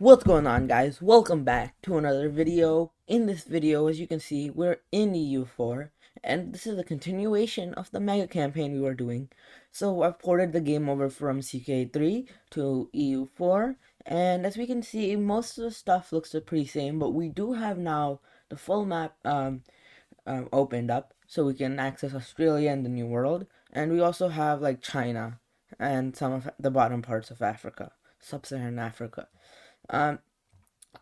What's going on, guys? Welcome back to another video. In this video, as you can see, we're in EU4, and this is a continuation of the mega campaign we were doing. So I've ported the game over from CK3 to EU4, and as we can see, most of the stuff looks pretty same, but we do have now the full map opened up, so we can access Australia and the New World, and we also have like China and some of the bottom parts of Africa, sub-Saharan Africa. Um,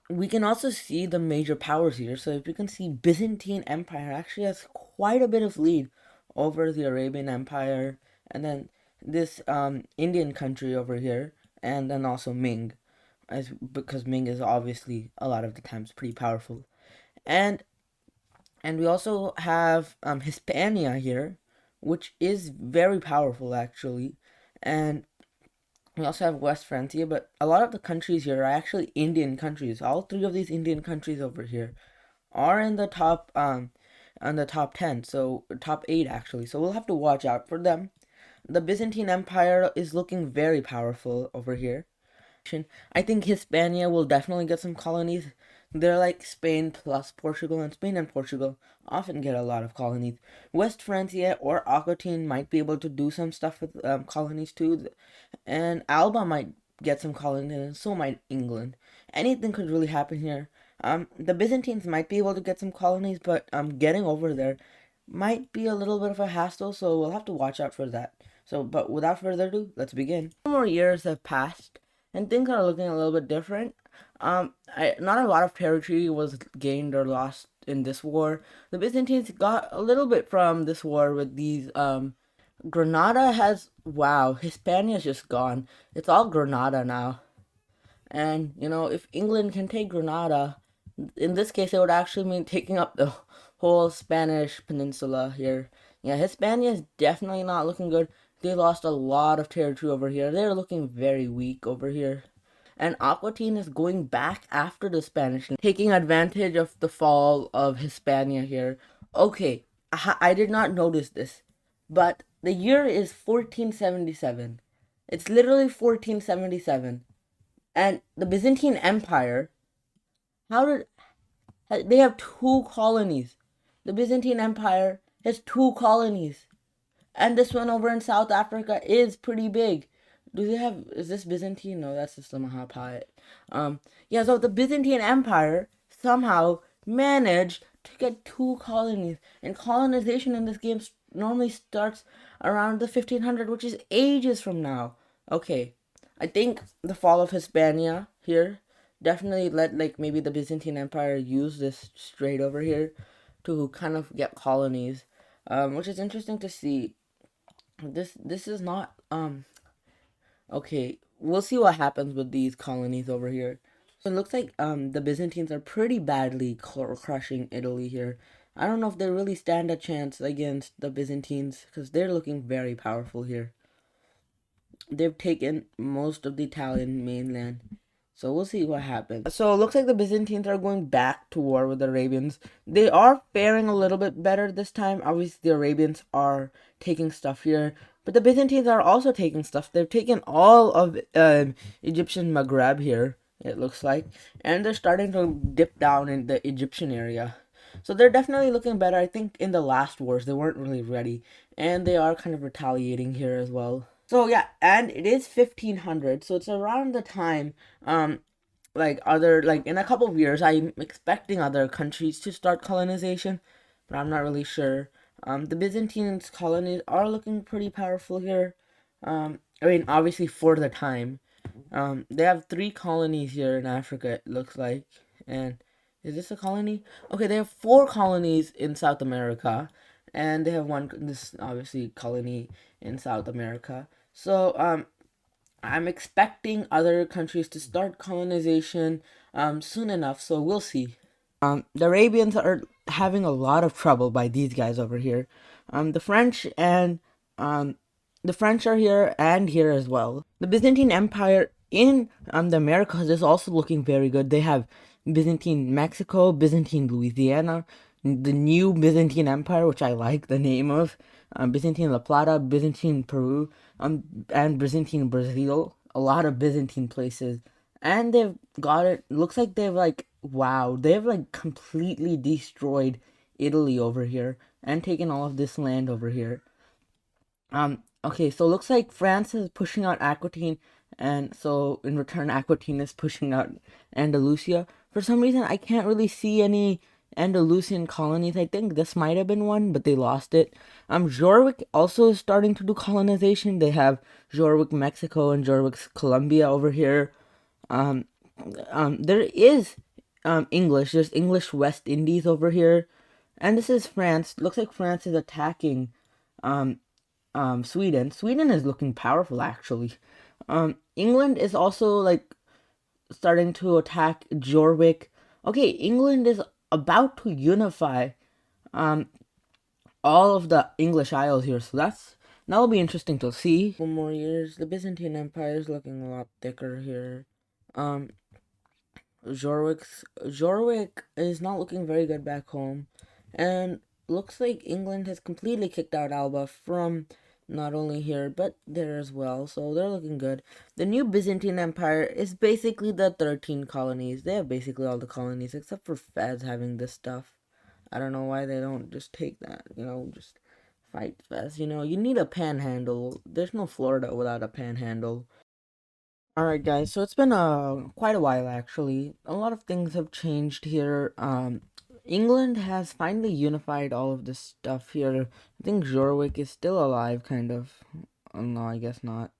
we can also see the major powers here. So if you can see, Byzantine Empire actually has quite a bit of lead over the Arabian Empire, and then this Indian country over here, and then also Ming, as because Ming is obviously a lot of the times pretty powerful, and we also have Hispania here, which is very powerful actually, and we also have West Francia, but a lot of the countries here are actually Indian countries. All three of these Indian countries over here are in the top on the top 10, so top 8 actually. So we'll have to watch out for them. The Byzantine Empire is looking very powerful over here. I think Hispania will definitely get some colonies. They're like Spain plus Portugal, and Spain and Portugal often get a lot of colonies. West Francia or Aquitaine might be able to do some stuff with colonies too, and Alba might get some colonies, and so might England. Anything could really happen here. The Byzantines might be able to get some colonies, but getting over there might be a little bit of a hassle, so we'll have to watch out for that. So, but without further ado, let's begin. More years have passed, and things are looking a little bit different. Not a lot of territory was gained or lost in this war. The Byzantines got a little bit from this war with these, Granada has, wow, Hispania's just gone. It's all Granada now. And, you know, if England can take Granada, in this case, it would actually mean taking up the whole Spanish peninsula here. Yeah, Hispania is definitely not looking good. They lost a lot of territory over here. They're looking very weak over here. And Aquitaine is going back after the Spanish, taking advantage of the fall of Hispania here. Okay, I did not notice this, but the year is 1477. It's literally 1477. And the Byzantine Empire, how did they have two colonies? The Byzantine Empire has two colonies. And this one over in South Africa is pretty big. Do they have, is this Byzantine? No, that's just the Mahapayat. Yeah, so the Byzantine Empire somehow managed to get two colonies. And colonization in this game normally starts around the 1500, which is ages from now. Okay, I think the fall of Hispania here definitely let, like, maybe the Byzantine Empire use this strait over here to kind of get colonies, which is interesting to see. This is not okay. We'll see what happens with these colonies over here. So it looks like the Byzantines are pretty badly crushing Italy here. I don't know if they really stand a chance against the Byzantines because they're looking very powerful here. They've taken most of the Italian mainland. So we'll see what happens. So it looks like the Byzantines are going back to war with the Arabians. They are faring a little bit better this time. Obviously, the Arabians are taking stuff here. But the Byzantines are also taking stuff. They've taken all of Egyptian Maghreb here, it looks like. And they're starting to dip down in the Egyptian area. So they're definitely looking better. I think in the last wars, they weren't really ready. And they are kind of retaliating here as well. So yeah, and it is 1500, so it's around the time, like in a couple of years, I'm expecting other countries to start colonization, but I'm not really sure. The Byzantines colonies are looking pretty powerful here. I mean, obviously for the time. They have 3 colonies here in Africa, it looks like, and is this a colony? Okay, they have 4 colonies in South America, and they have this obviously colony in South America. So, I'm expecting other countries to start colonization soon enough, so we'll see. The Arabians are having a lot of trouble by these guys over here. The French and the French are here and here as well. The Byzantine Empire in the Americas is also looking very good. They have Byzantine Mexico, Byzantine Louisiana, the new Byzantine Empire, which I like the name of, Byzantine La Plata, Byzantine Peru, and Byzantine Brazil. A lot of Byzantine places and they've got it. Looks like they've like wow, they've like completely destroyed Italy over here and taken all of this land over here. Okay, so it looks like France is pushing out Aquitaine, and so in return, Aquitaine is pushing out Andalusia. For some reason, I can't really see any Andalusian colonies. I think this might have been one, but they lost it. Jorvik also is starting to do colonization. They have Jorvik, Mexico, and Jorvik, Colombia over here. Um, there is English. There's English West Indies over here, and this is France. Looks like France is attacking um Sweden. Sweden is looking powerful actually. England is also like starting to attack Jorvik. Okay, England is about to unify um all of the English Isles here, so that'll be interesting to see. 4 more years, the Byzantine Empire is looking a lot thicker here. Um, Jorvik is not looking very good back home, and looks like England has completely kicked out Alba from not only here but there as well. So they're looking good. The new Byzantine Empire is basically the 13 colonies. They have basically all the colonies except for Fez having this stuff. I don't know why they don't just take that. Just fight Fez. You need a panhandle. There's no Florida without a panhandle. Alright guys, so it's been quite a while actually. A lot of things have changed here. England has finally unified all of this stuff here. I think Jorvik is still alive, kind of. Oh, no, I guess not.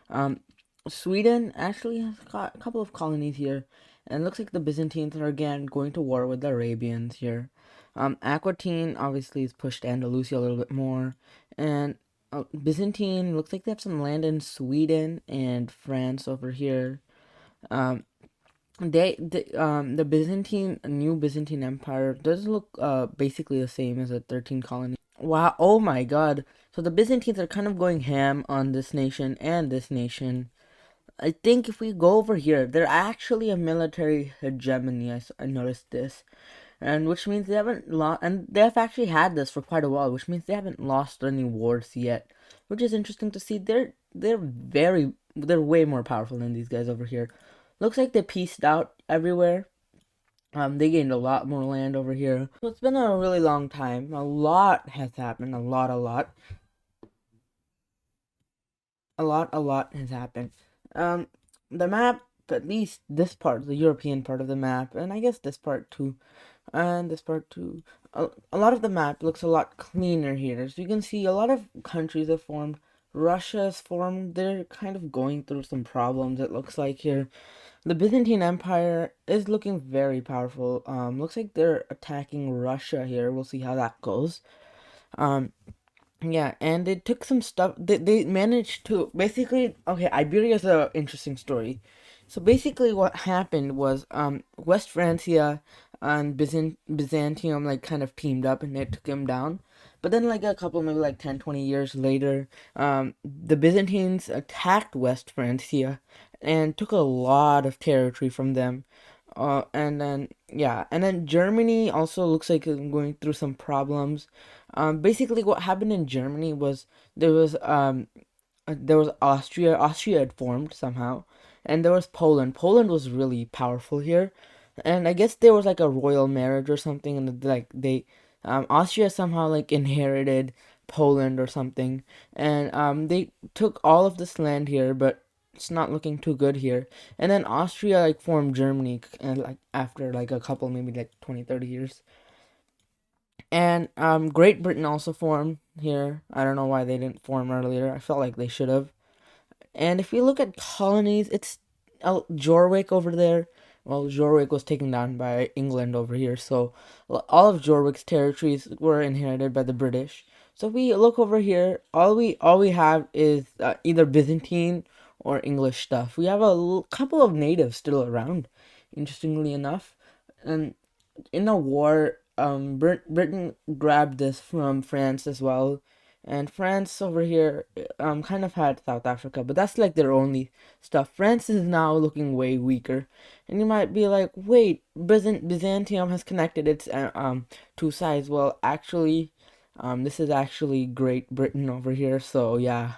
Um, Sweden actually has got a couple of colonies here, and it looks like the Byzantines are again going to war with the Arabians here. Aquitaine obviously has pushed Andalusia a little bit more, and Byzantine looks like they have some land in Sweden and France over here. Um, the Byzantine new Byzantine Empire does look basically the same as a 13 colony. Wow! Oh my God! So the Byzantines are kind of going ham on this nation and this nation. I think if we go over here, they're actually a military hegemony. I noticed this, and which means they haven't lost, and they've actually had this for quite a while, which means they haven't lost any wars yet, which is interesting to see. They're way more powerful than these guys over here. Looks like they pieced out everywhere. They gained a lot more land over here. So it's been a really long time. A lot has happened. A lot has happened. Um, the map, at least this part, the European part of the map, and I guess this part too, and this part too. A lot of the map looks a lot cleaner here. So you can see a lot of countries have formed. Russia has formed. They're kind of going through some problems, it looks like here. The Byzantine Empire is looking very powerful. Looks like they're attacking Russia here. We'll see how that goes. Um, yeah, and it took some stuff. They managed to basically. Okay, Iberia is a interesting story. So basically, what happened was West Francia and Byzantium like kind of teamed up and they took him down. But then like a couple maybe like 10, 20 years later, the Byzantines attacked West Francia and took a lot of territory from them. And then yeah, and then Germany also looks like it's going through some problems. Basically, what happened in Germany was there was Austria. Austria had formed somehow, and there was Poland. Poland was really powerful here, and I guess there was like a royal marriage or something, and like Austria somehow like inherited Poland or something, and they took all of this land here, but it's not looking too good here. And then Austria like formed Germany, and like after like a couple maybe like 20, 30 years. And Great Britain also formed here. I don't know why they didn't form earlier. I felt like they should have. And if you look at colonies, it's Jorvik over there. Well, Jorvik was taken down by England over here, so all of Jorvik's territories were inherited by the British. So if we look over here, all we have is either Byzantine or English stuff. We have a couple of natives still around, interestingly enough. And in a war, Britain grabbed this from France as well, and France over here, kind of had South Africa, but that's like their only stuff. France is now looking way weaker, and you might be like, wait, Byzantium has connected its two sides. Well, actually, this is actually Great Britain over here. So yeah,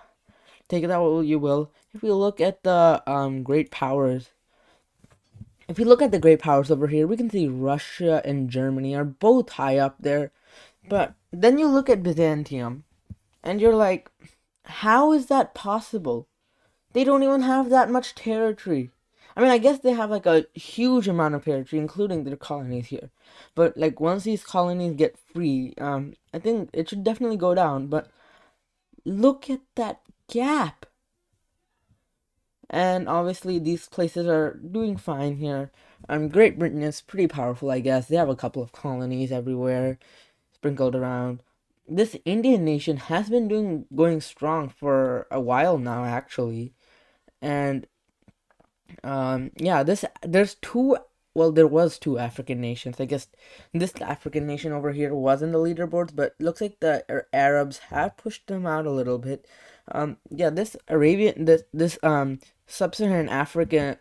take it out what you will. If we look at the great powers, If you look at the great powers over here, we can see Russia and Germany are both high up there. But then you look at Byzantium, and you're like, how is that possible? They don't even have that much territory. I mean, I guess they have like a huge amount of territory, including their colonies here. But like once these colonies get free, I think it should definitely go down. But look at that gap. And obviously these places are doing fine here. Great Britain is pretty powerful, I guess. They have a couple of colonies everywhere sprinkled around. This Indian nation has been going strong for a while now, actually. And yeah, there's two. Well, there was two African nations. I guess this African nation over here was in the leaderboards, but looks like the Arabs have pushed them out a little bit. Yeah, this sub-Saharan African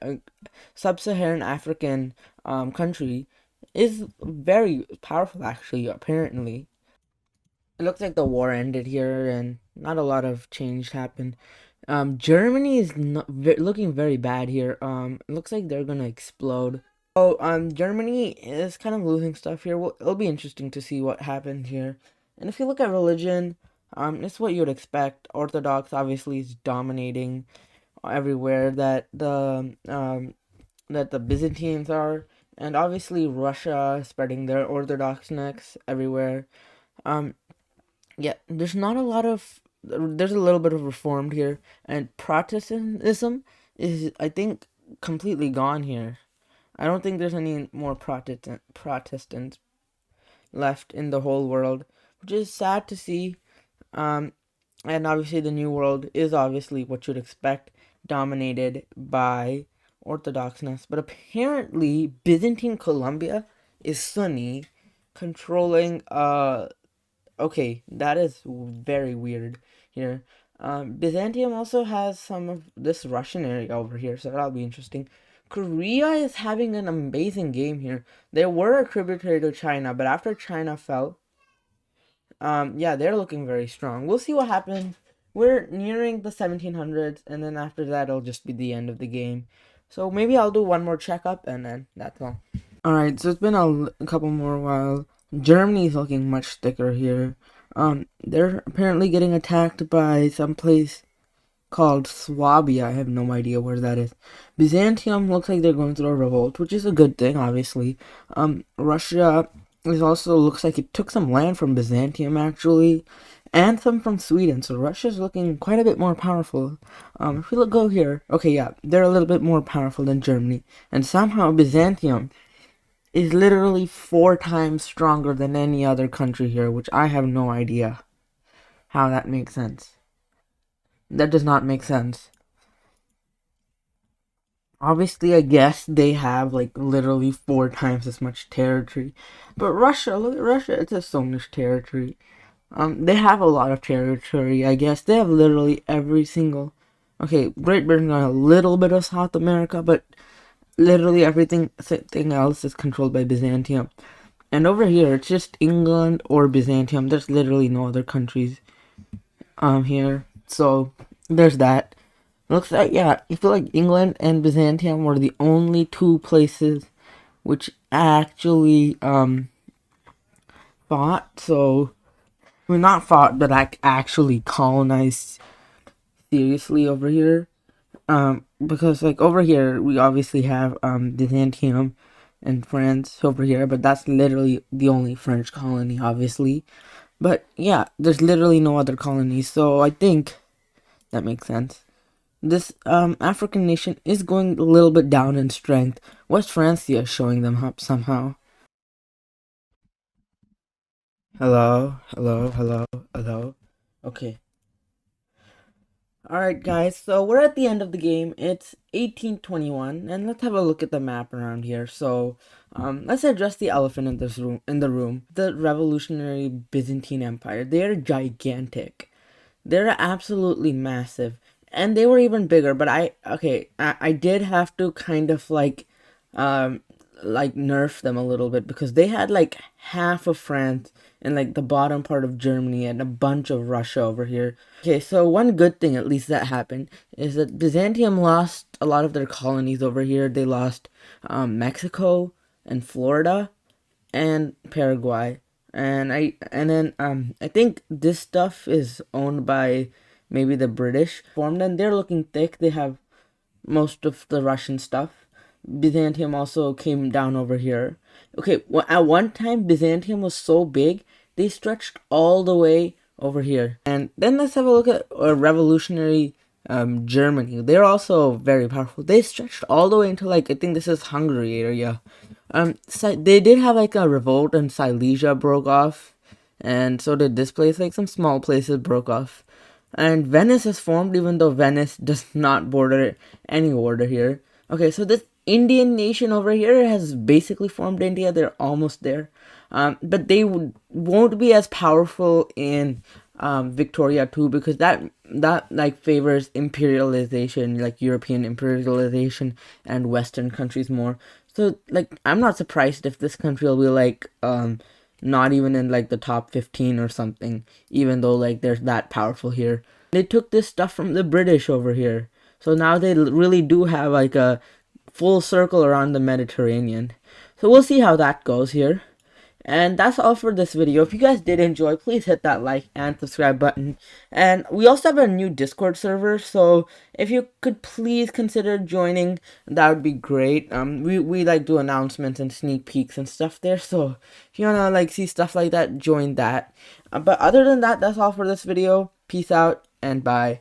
country is very powerful, actually. Apparently, it looks like the war ended here, and not a lot of change happened. Germany is not looking very bad here. It looks like they're gonna explode. Oh, Germany is kind of losing stuff here. Well, it'll be interesting to see what happens here. And if you look at religion, it's what you would expect. Orthodox obviously is dominating everywhere that the Byzantines are, and obviously Russia spreading their Orthodox everywhere. Um, yeah, there's a little bit of reformed here, and Protestantism is, I think, completely gone here. I don't think there's any more Protestants left in the whole world, which is sad to see. Um, and obviously the New World is obviously what you'd expect, dominated by Orthodoxness. But apparently Byzantine Columbia is Sunni, controlling okay, that is very weird here. Byzantium also has some of this Russian area over here, so that'll be interesting. Korea is having an amazing game here. They were a tributary to China, but after China fell, yeah, they're looking very strong. We'll see what happens. We're nearing the 1700s, and then after that, it'll just be the end of the game. So maybe I'll do one more checkup, and then that's all. Alright, so it's been a couple more while. Germany's looking much thicker here. They're apparently getting attacked by some place called Swabia. I have no idea where that is. Byzantium looks like they're going through a revolt, which is a good thing, obviously. Russia is also looks like it took some land from Byzantium actually, and some from Sweden. So Russia's looking quite a bit more powerful. If we go here, okay, yeah, they're a little bit more powerful than Germany, and somehow Byzantium is literally 4 times stronger than any other country here, which I have no idea how that makes sense. That does not make sense. Obviously, I guess they have like literally 4 times as much territory. But Russia, look at Russia, it has so much territory. They have a lot of territory, I guess. They have literally every single. Okay, Great Britain got a little bit of South America, but literally everything else is controlled by Byzantium. And over here, it's just England or Byzantium. There's literally no other countries here. So there's that. Looks like, yeah, I feel like England and Byzantium were the only two places which actually fought. So I mean, not fought, but actually colonized seriously over here. Because like over here we obviously have Byzantium and France over here, but that's literally the only French colony, obviously. But yeah, there's literally no other colonies, so I think that makes sense. This African nation is going a little bit down in strength. West Francia is showing them up somehow. Hello, hello, hello, hello. Okay. Alright guys, so we're at the end of the game. It's 1821, and let's have a look at the map around here. So, let's address the elephant in this room in the room. The revolutionary Byzantine Empire. They're gigantic. They're absolutely massive. And they were even bigger, but I did have to kind of like like nerf them a little bit, because they had like half of France and like the bottom part of Germany and a bunch of Russia over here. Okay, so one good thing at least that happened is that Byzantium lost a lot of their colonies over here. They lost Mexico and Florida and Paraguay. I think this stuff is owned by maybe the British. Formed, and they're looking thick. They have most of the Russian stuff. Byzantium also came down over here. Okay, well, at one time Byzantium was so big they stretched all the way over here. And then let's have a look at revolutionary Germany. They're also very powerful. They stretched all the way into, like, I think this is Hungary area. They did have like a revolt, and Silesia broke off, and so did this place. Like some small places broke off, and Venice has formed, even though Venice does not border any border here. Okay, so this Indian nation over here has basically formed India. They're almost there, but they won't be as powerful in Victoria too, because that like favors imperialization, like European imperialization and Western countries more. So like I'm not surprised if this country will be like not even in like the top 15 or something, even though like they're that powerful here. They took this stuff from the British over here. So now they really do have like a full circle around the Mediterranean. So we'll see how that goes here. And that's all for this video. If you guys did enjoy, please hit that like and subscribe button. And we also have a new Discord server, so if you could please consider joining, that would be great. We like do announcements and sneak peeks and stuff there, so if you wanna like see stuff like that, join that. But other than that, that's all for this video. Peace out and bye.